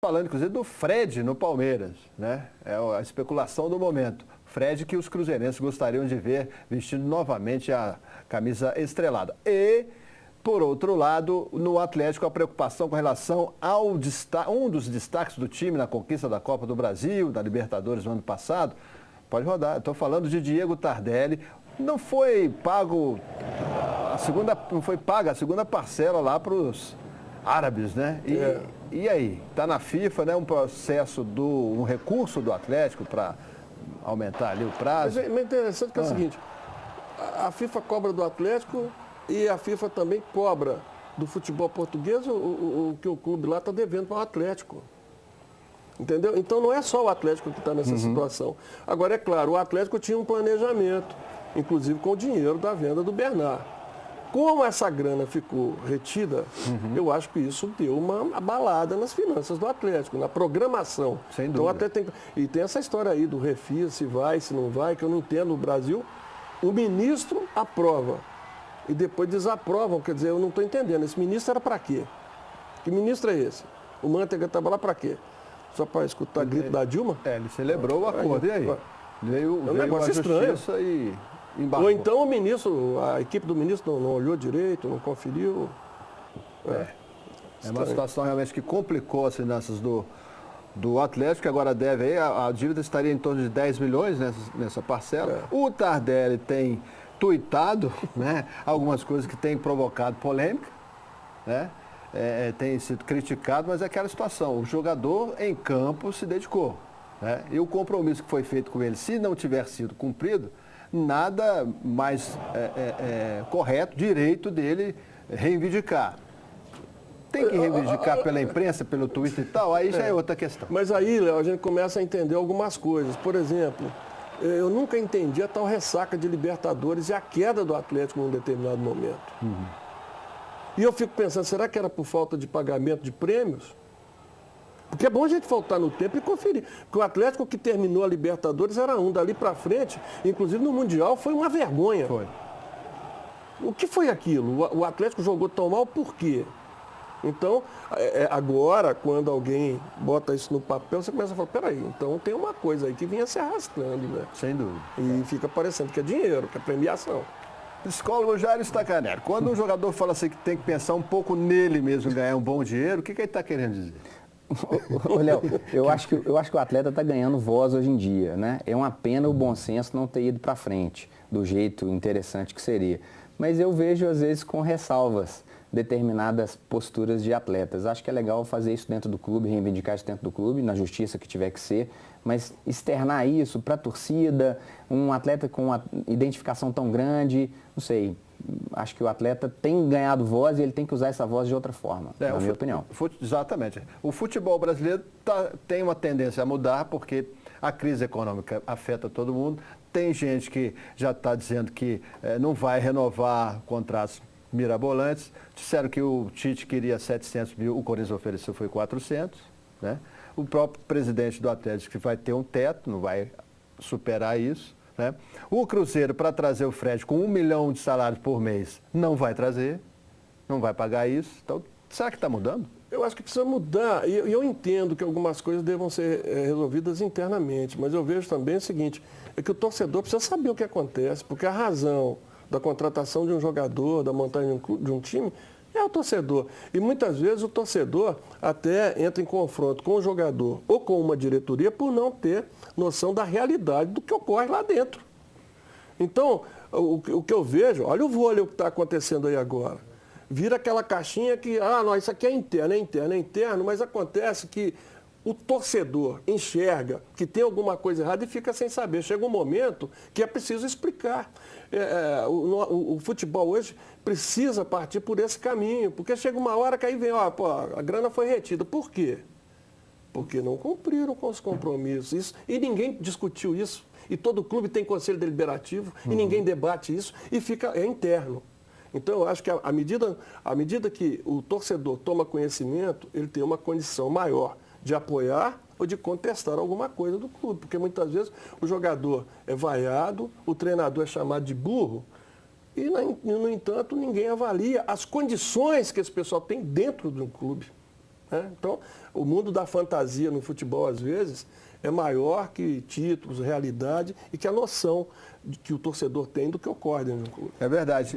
falando, inclusive, do Fred no Palmeiras, né? É a especulação do momento. Fred que os cruzeirenses gostariam de ver vestindo novamente a camisa estrelada. E, por outro lado, no Atlético, a preocupação com relação ao um dos destaques do time na conquista da Copa do Brasil, da Libertadores no ano passado. Pode rodar. Estou falando de Diego Tardelli. Não foi pago não foi paga a segunda parcela lá para os árabes, né? E aí? Está na FIFA, né? Um recurso do Atlético para aumentar ali o prazo. Mas é interessante que é o seguinte, a FIFA cobra do Atlético e a FIFA também cobra do futebol português o que o clube lá está devendo para o Atlético. Entendeu? Então não é só o Atlético que está nessa situação. Agora, é claro, o Atlético tinha um planejamento, inclusive com o dinheiro da venda do Bernard. Como essa grana ficou retida, eu acho que isso deu uma abalada nas finanças do Atlético, na programação. Sem dúvida. Então, e tem essa história aí do refis, se vai, se não vai, que eu não entendo no Brasil. O ministro aprova e depois desaprovam. Quer dizer, eu não estou entendendo. Esse ministro era para quê? Que ministro é esse? O Manteiga estava lá para quê? Só para escutar grito da Dilma? Ele celebrou o acordo, e aí? Veio um negócio estranho. E embarcou. Ou então o ministro, a equipe do ministro não olhou direito, não conferiu. É uma situação realmente que complicou as finanças do Atlético, que agora deve aí, a dívida estaria em torno de 10 milhões nessa parcela. O Tardelli tem tuitado, né, algumas coisas que têm provocado polêmica, né? Tem sido criticado, mas é aquela situação, o jogador em campo se dedicou, né? E o compromisso que foi feito com ele, se não tiver sido cumprido, nada mais correto, direito dele reivindicar. Tem que reivindicar pela imprensa, pelo Twitter e tal, aí já é outra questão. Mas aí, Léo, a gente começa a entender algumas coisas. Por exemplo, eu nunca entendi a tal ressaca de Libertadores e a queda do Atlético num determinado momento. E eu fico pensando, será que era por falta de pagamento de prêmios? Porque é bom a gente voltar no tempo e conferir. Porque o Atlético que terminou a Libertadores era dali para frente, inclusive no Mundial, foi uma vergonha. Foi. O que foi aquilo? O Atlético jogou tão mal por quê? Então, agora, quando alguém bota isso no papel, você começa a falar, peraí, então tem uma coisa aí que vinha se arrastando, né? Sem dúvida. E fica parecendo que é dinheiro, que é premiação. Psicólogo Jairo Stacaneri, quando um jogador fala assim que tem que pensar um pouco nele mesmo, ganhar um bom dinheiro, o que ele está querendo dizer? Ô, Léo, eu acho que o atleta está ganhando voz hoje em dia, né? É uma pena o bom senso não ter ido para frente, do jeito interessante que seria. Mas eu vejo, às vezes, com ressalvas, determinadas posturas de atletas. Acho que é legal fazer isso dentro do clube, reivindicar isso dentro do clube, na justiça que tiver que ser, mas externar isso para a torcida, um atleta com uma identificação tão grande, não sei, acho que o atleta tem ganhado voz e ele tem que usar essa voz de outra forma, na minha opinião. Exatamente. O futebol brasileiro tem uma tendência a mudar porque a crise econômica afeta todo mundo. Tem gente que já está dizendo que não vai renovar contratos mirabolantes. Disseram que o Tite queria 700 mil, o Corinthians ofereceu foi 400, né? O próprio presidente do Atlético que vai ter um teto, não vai superar isso, né? O Cruzeiro, para trazer o Fred com 1 milhão de salários por mês, não vai trazer, não vai pagar isso. Então, será que está mudando? Eu acho que precisa mudar, e eu entendo que algumas coisas devam ser resolvidas internamente, mas eu vejo também o seguinte, é que o torcedor precisa saber o que acontece, porque a razão da contratação de um jogador, da montagem de um time, é o torcedor. E muitas vezes o torcedor até entra em confronto com o jogador ou com uma diretoria por não ter noção da realidade do que ocorre lá dentro. Então, o que eu vejo, olha o vôlei que está acontecendo aí agora. Vira aquela caixinha que, não, isso aqui é interno, mas acontece que o torcedor enxerga que tem alguma coisa errada e fica sem saber. Chega um momento que é preciso explicar. O futebol hoje precisa partir por esse caminho, porque chega uma hora que aí vem, a grana foi retida. Por quê? Porque não cumpriram com os compromissos. E ninguém discutiu isso. E todo clube tem conselho deliberativo e ninguém debate isso e é interno. Então, eu acho que à medida que o torcedor toma conhecimento, ele tem uma condição maior de apoiar ou de contestar alguma coisa do clube. Porque muitas vezes o jogador é vaiado, o treinador é chamado de burro e, no entanto, ninguém avalia as condições que esse pessoal tem dentro de um clube. né? Então, o mundo da fantasia no futebol, às vezes, é maior que títulos, realidade e que a noção que o torcedor tem do que ocorre dentro de um clube. É verdade.